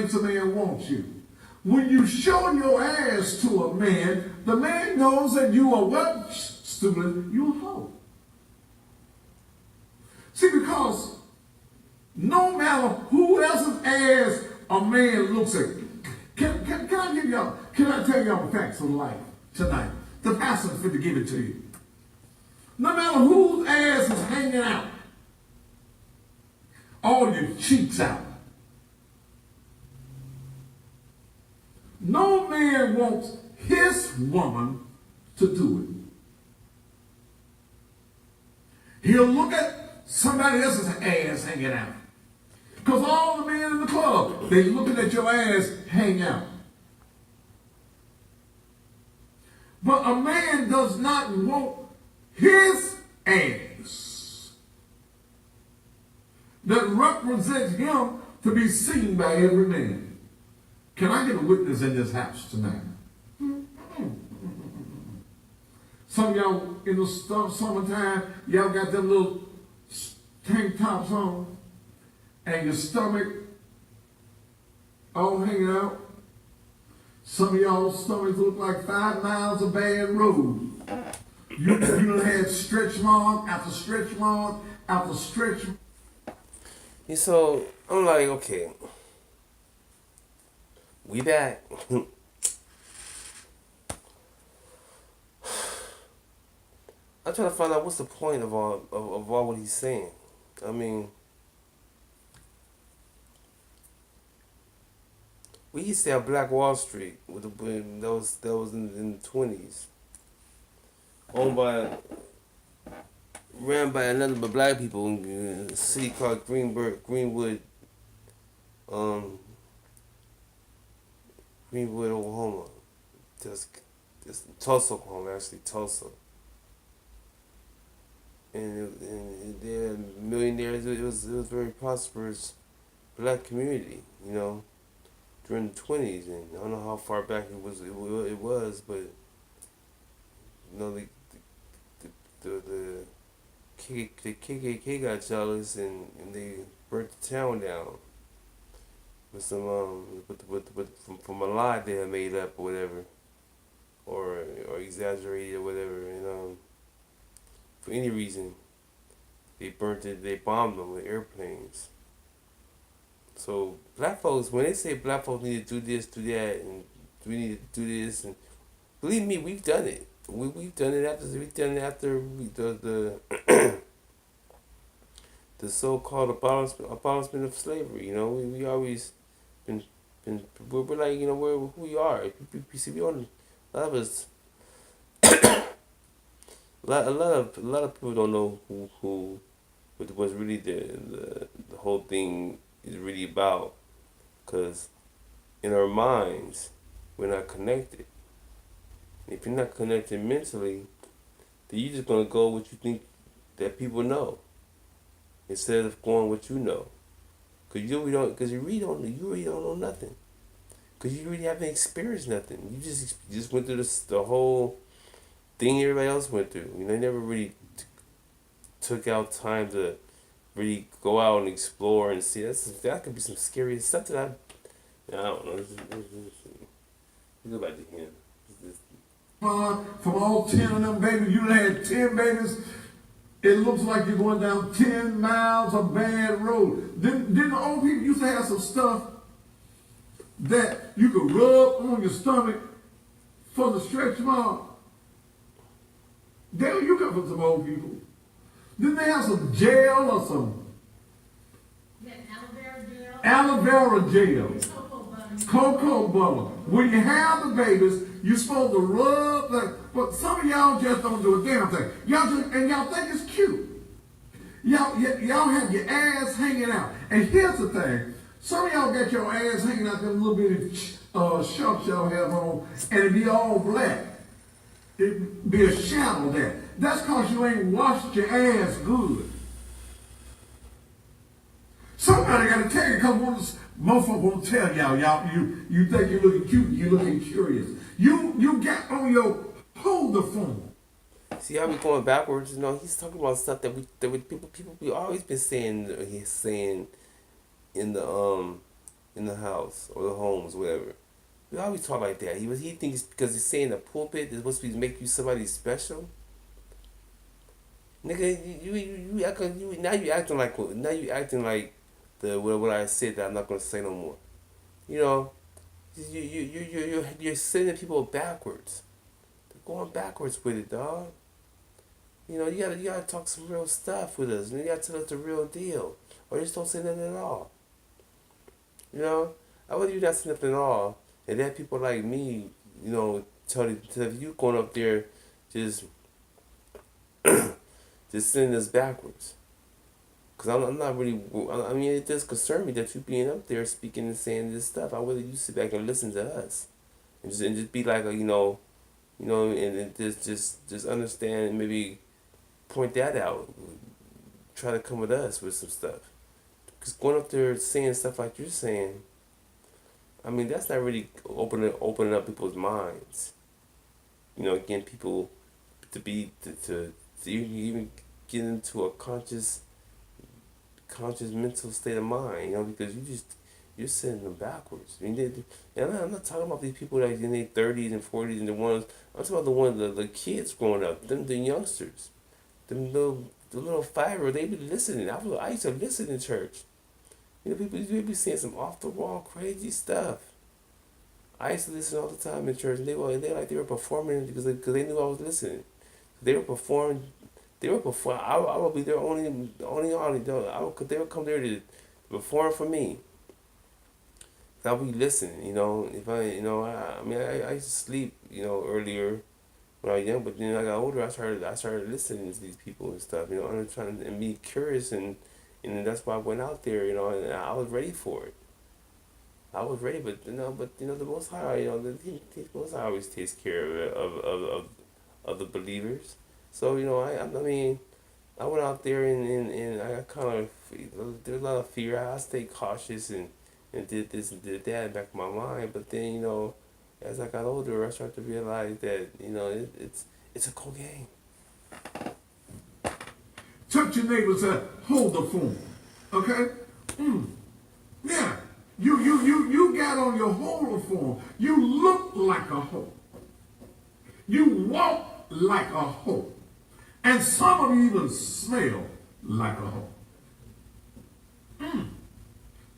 thinks a man wants you. When you show your ass to a man, the man knows that you are what? Stupid, you a hoe. See, because no matter who else's ass a man looks at, can I give y'all, can I tell y'all the facts of life tonight? The pastor's fit to give it to you. No matter whose ass is hanging out, all your cheeks out. No man wants his woman to do it. He'll look at somebody else's ass hanging out. Because all the men in the club, they looking at your ass hang out. But a man does not want his ass that represents him to be seen by every man. Can I get a witness in this house tonight? Some of y'all in the summertime, y'all got them little tank tops on and your stomach all hanging out. Some of y'all's stomachs look like 5 miles of bad road. You done had stretch mark after stretch mark after stretch mark. And so I'm like, okay, we back. I'm trying to find out what's the point of all what he's saying. I mean, we used to have Black Wall Street with that was in the 20s, owned by ran by another but black people in a city called Greenwood, Oklahoma. Just Tulsa, Oklahoma, actually Tulsa. And they're millionaires. It was a very prosperous black community, you know, during the 20s. And I don't know how far back it was, but you know, the KKK got jealous and they burnt the town down with some from a lie they had made up or whatever, or exaggerated or whatever, and for any reason they bombed them with airplanes. So black folks, when they say black folks need to do this, do that, and we need to do this, and believe me, we've done it. We've done it after the the so-called abolishment of slavery. You know, we always been we're like, you know, we're who we are. You see, we don't, a lot of us, a lot of people don't know what's really the whole thing is really about, because in our minds we're not connected. And if you're not connected mentally, then you're just gonna go what you think that people know, instead of going what you know, because you really don't know nothing, because you really haven't experienced nothing. You just went through the whole thing everybody else went through. You know, they never really took out time to really go out and explore and see. That could be some scary stuff that I don't know. Go back to him. From all 10 of them babies, you had 10 babies. It looks like you're going down 10 miles of bad road. Didn't the old people used to have some stuff that you could rub on your stomach for the stretch mark? Dale, you come from some old people. Didn't they have some gel or some? Yeah, aloe vera gel. Aloe vera gel. Cocoa butter. When you have the babies, you're supposed to rub that, but some of y'all just don't do a damn thing. Y'all think it's cute. Y'all have your ass hanging out. And here's the thing. Some of y'all got your ass hanging out them little bitty shorts y'all have on, and it be all black. It be a shadow there. That's because you ain't washed your ass good. Somebody got to tell you, because most folks won't tell y'all. You think you're looking cute, you're looking curious. You got on your holder phone. See how we going backwards? You know, he's talking about stuff that we people we always been saying. He's saying in the in the house or the homes, whatever. We always talk like that. He thinks because he's saying the pulpit is supposed to be make you somebody special. Nigga, you acting you acting like the what I said that I'm not gonna say no more. You know, you're sending people backwards. They're going backwards with it, dog. You know, you gotta talk some real stuff with us. You gotta tell us the real deal, or just don't say nothing at all. You know, I would you not say nothing at all, and then people like me, you know, tell you going up there, just just sending us backwards. Cause I'm not really. I mean, it does concern me that you being up there speaking and saying this stuff. I would you sit back and listen to us, and just be like, and just understand and maybe point that out. Try to come with us with some stuff. Cause going up there saying stuff like you're saying, I mean, that's not really opening up people's minds. You know, getting people to be to even get into a conscious mental state of mind, you know, because you're sending them backwards. I mean, and I'm not talking about these people that in their 30s and 40s and the ones. I'm talking about the ones the kids growing up, the youngsters, the little 5-year-old. They be listening. I used to listen in church. You know, people they be saying some off the wall crazy stuff. I used to listen all the time in church, and they were performing because they knew I was listening. They were performing. They were perform. I would be their only audience. They would come there to perform for me. I'll be listening. You know, if I mean, I used to sleep. You know, earlier when I was young, but then I got older. I started listening to these people and stuff. You know, I'm trying to be curious, and that's why I went out there. You know, and I was ready for it. I was ready, but the Most High, the Most High always takes care of the believers. So I mean, I went out there and I kind of there's a lot of fear. I stayed cautious and did this and did that in the back of my mind. But then as I got older, I started to realize that it's a cool game. Touch your neighbor and say, hold the phone. Okay? Yeah. You got on your holder form. You look like a hoe. You walk like a hoe. And some of you even smell like a hoe.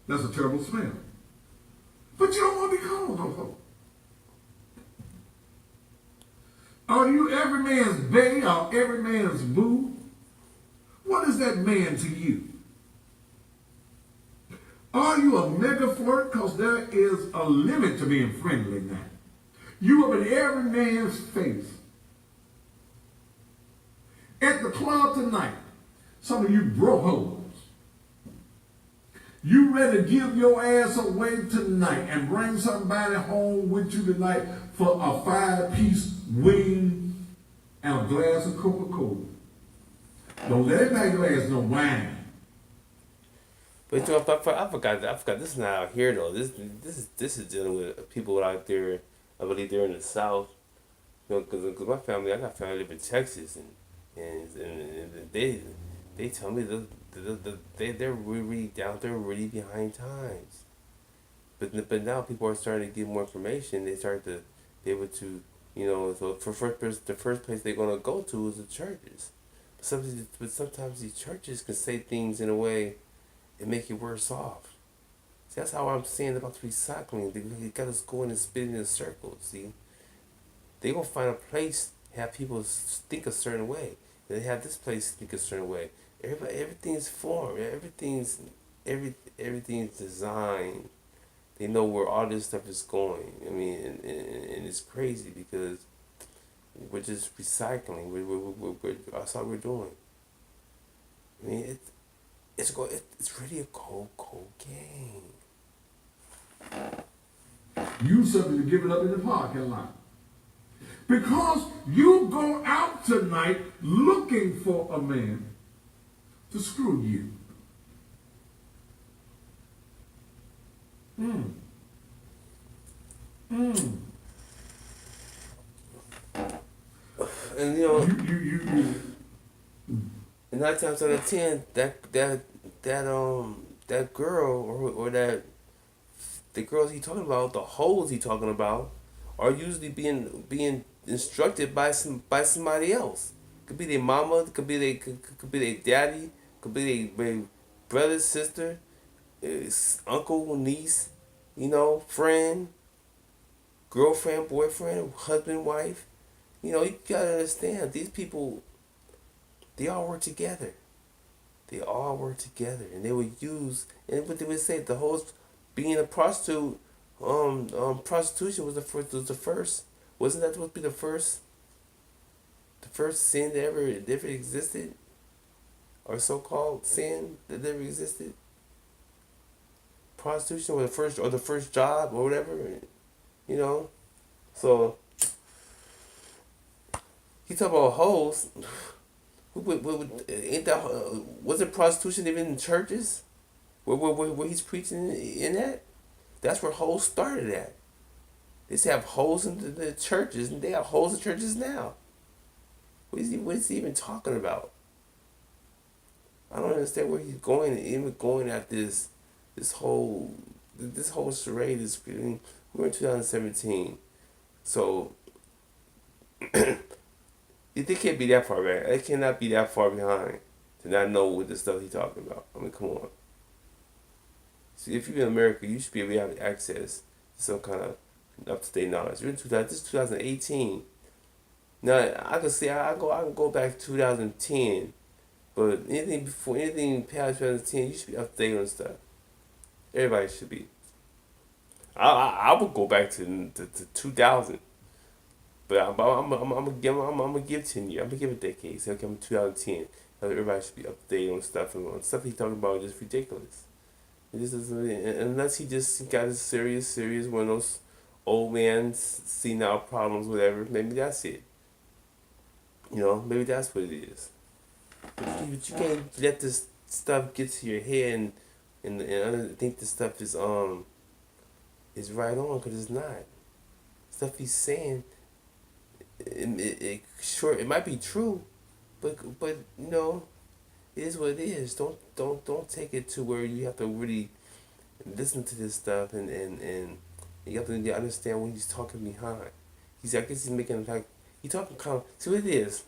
That's a terrible smell. But you don't want to be called a hoe. Are you every man's bae or every man's boo? What is that man to you? Are you a mega flirt? Because there is a limit to being friendly now. You are in every man's face. At the club tonight, some of you bro hoes, you ready to give your ass away tonight and bring somebody home with you tonight for a 5-piece wing and a glass of Coca-Cola. Don't let it make your ass no wine. But I forgot. This is not out here though. This is dealing with people out there. I believe they're in the South. Because my family, I got family live in Texas, and they tell me they're really down there, really behind times. But now people are starting to get more information. They start to be able to so the first place they're gonna go to is the churches. But sometimes these churches can say things in a way and make you worse off. See, that's how I'm saying about recycling. They got us going and spinning in circles. See, they gonna find a place, have people think a certain way. They have this place think a certain way. Everything's formed. Everything's designed. They know where all this stuff is going. I mean, and it's crazy because we're just recycling. That's all we're doing. I mean, it's really a cold game. You something to give it up in the parking lot. Because you go out tonight looking for a man to screw you. And and 9 times out of 10, that girl or that the girls he talking about, the hoes he talking about, are usually being instructed by somebody else. Could be their mama, could be their daddy, could be their brother, sister, uncle, niece, friend, girlfriend, boyfriend, husband, wife. You gotta understand these people. They all work together. They all work together, and they would use, and what they would say, the whole being a prostitute, prostitution was the first. Was the first. Wasn't that supposed to be the first sin that ever existed, or so-called sin that ever existed? Prostitution was the first job or whatever, you know. So he talk about hoes. Ain't that wasn't prostitution even in churches? Where he's preaching in that? That's where hoes started at. They used to have hoes in the churches, and they have hoes in churches now. What is he even talking about? I don't understand where he's going, even going at this whole charade. We're in 2017, so it can't be that far back. It cannot be that far behind to not know what the stuff he's talking about. I mean, come on. See, if you're in America, you should be able to have access to some kind of up-to-date knowledge. We're in this is 2018. Now, I can go back to 2010, but anything past 2010, you should be up to date on stuff. Everybody should be. I would go back to 2000, but I'm gonna give 10 years. I'm gonna give a decade. Say, okay, I'm 2010. Everybody should be up to date on stuff, and stuff he's talking about is just ridiculous. This is unless he just got a serious one of those old man senile problems, whatever. Maybe that's it. Maybe that's what it is. But you can't let this stuff get to your head and think this stuff is right on, because it's not. Stuff he's saying, it might be true, but it is what it is. Don't take it to where you have to really listen to this stuff and you have to understand what he's talking behind. I guess he's making he talking kind of. See what it is.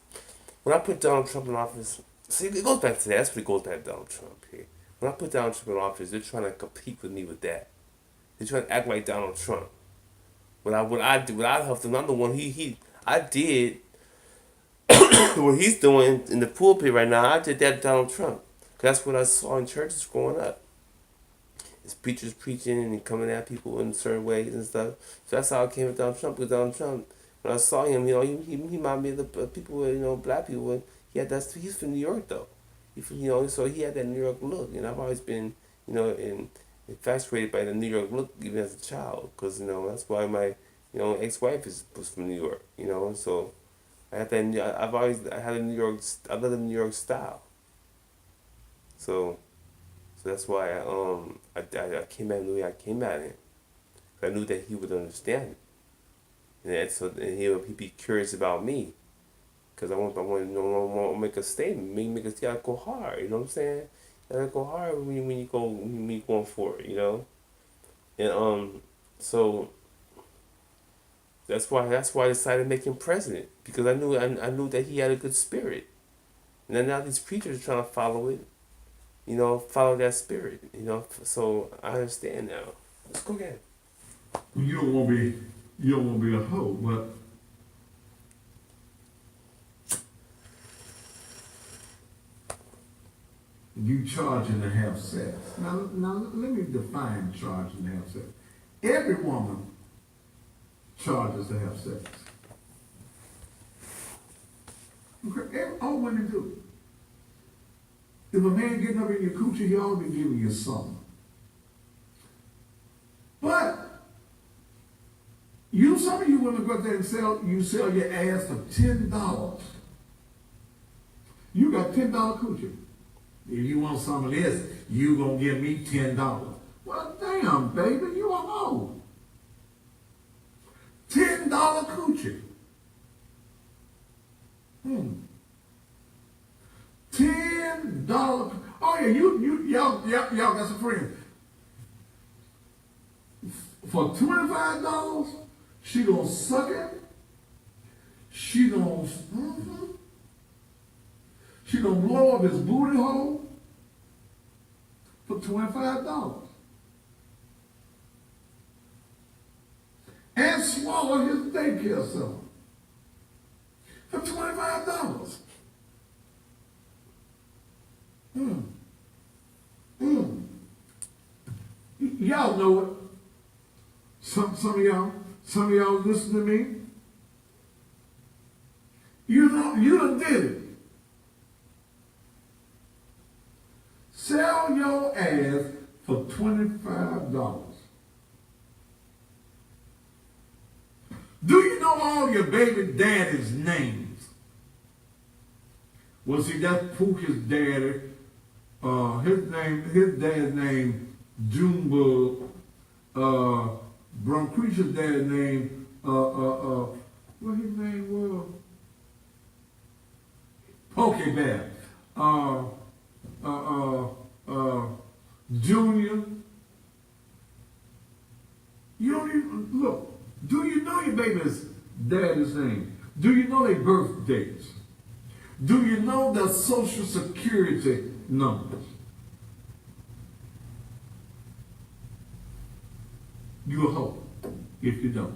When I put Donald Trump in office, see, it goes back to that. That's what it goes back to Donald Trump here. When I put Donald Trump in office, they're trying to compete with me with that. They're trying to act like Donald Trump. What I helped him, I'm the one I did what he's doing in the pulpit right now. I did that to Donald Trump. That's what I saw in churches growing up. It's preachers preaching and coming at people in certain ways and stuff. So that's how I came with Donald Trump. Because Donald Trump, when I saw him, he reminded me of the people, black people. He's from New York though. So he had that New York look. And I've always been, infatuated by the New York look even as a child. Because that's why my, ex-wife was from New York. So I had that. I had a New York. I love the New York style. So that's why I came at him the way I came at him. I knew that he would understand it, and he'd be curious about me, because I want to make a statement. You gotta go hard. You know what I'm saying? You gotta go hard when you going for it. And so that's why I decided to make him president, because I knew that he had a good spirit, and then now these preachers are trying to follow it. Follow that spirit, so I understand now. Let's go again. You don't want to be a hoe, but you charging to have sex. Now let me define charging to have sex. Every woman charges to have sex. Okay, all women do. If a man getting up in your coochie, he ought to be giving you something. But some of you women go out there and sell your ass for $10. You got $10 coochie. If you want some of this, you gonna give me $10. Well, damn, baby, you a hoe. $10 coochie. $10. Oh yeah, y'all got some friends. For $25, she gonna suck it. She gonna, she gonna blow up his booty hole for $25. And swallow his daycare center for $25. Y'all know it. Some of y'all listen to me. You done did it. Sell your ass for $25. Do you know all your baby daddy's names? Well, see, that's Pookie's daddy. His dad's name, Junebug. Bronquisha's dad's name, what his name was? Pokebell. Junior. You don't even, look, do you know your baby's daddy's name? Do you know their birth dates? Do you know their social security numbers? You a hoe if you don't.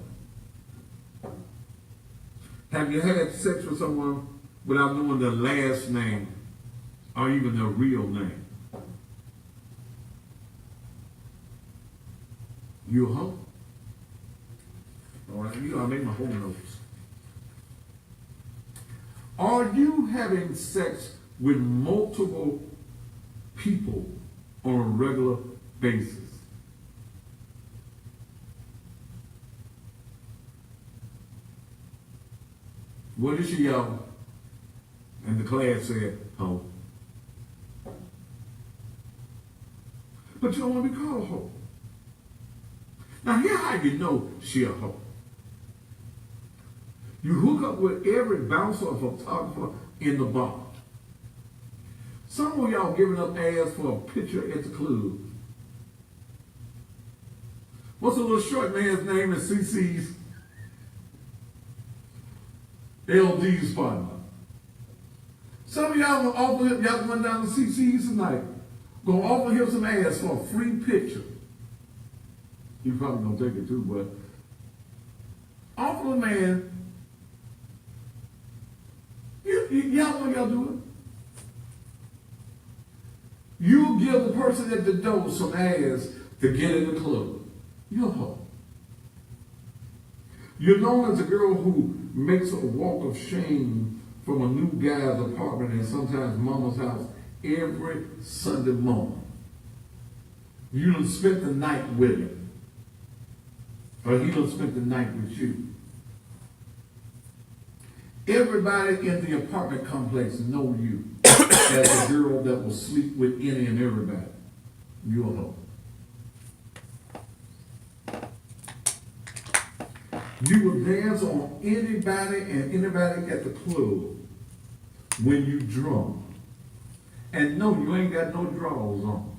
Have you had sex with someone without knowing their last name or even their real name? You a hoe? All right, I made my whole notes. Are you having sex with multiple people on a regular basis? What did she yell? And the class said, hoe. But you don't want to be called a hoe. Now here's how you know she a hoe. You hook up with every bouncer or photographer in the bar. Some of y'all giving up ass for a picture at the club. What's a little short man's name in CC's? LD's partner. Some of y'all will offer him, y'all went down to CC's tonight, gonna offer him some ass for a free picture. You probably gonna take it too, but offer a man. Y'all know y'all do it. You give the person at the door some ass to get in the club. You're a hoe. You're known as a girl who makes a walk of shame from a new guy's apartment and sometimes mama's house every Sunday morning. You done spent the night with him. Or he done spent the night with you. Everybody in the apartment complex know you as a girl that will sleep with any and everybody. You're a hoe. You will dance on anybody and anybody at the club when you drunk. And no, you ain't got no drawers on.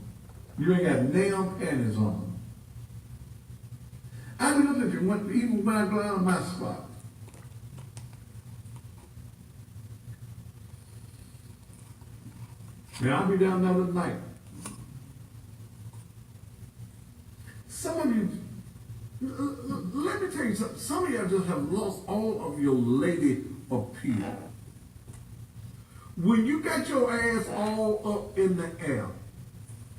You ain't got nail panties on. I be looking at you even when I go out on my spot. Now I'll be down there tonight. Some of you, let me tell you something. Some of y'all just have lost all of your lady appeal. When you got your ass all up in the air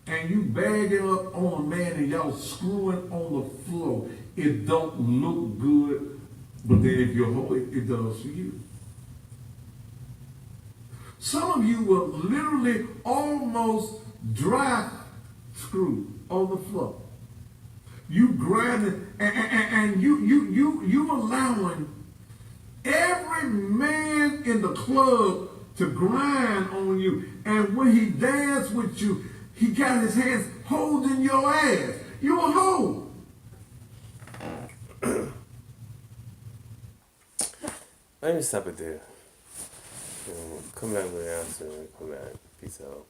and you bagging up on a man and y'all screwing on the floor, it don't look good, but then if you're hoe, it does for you. Some of you were literally almost dry screwed on the floor. You grinding and you allowing every man in the club to grind on you. And when he danced with you, he got his hands holding your ass. You a hoe. Let me stop it there. Come back with an answer. Come back. Peace out.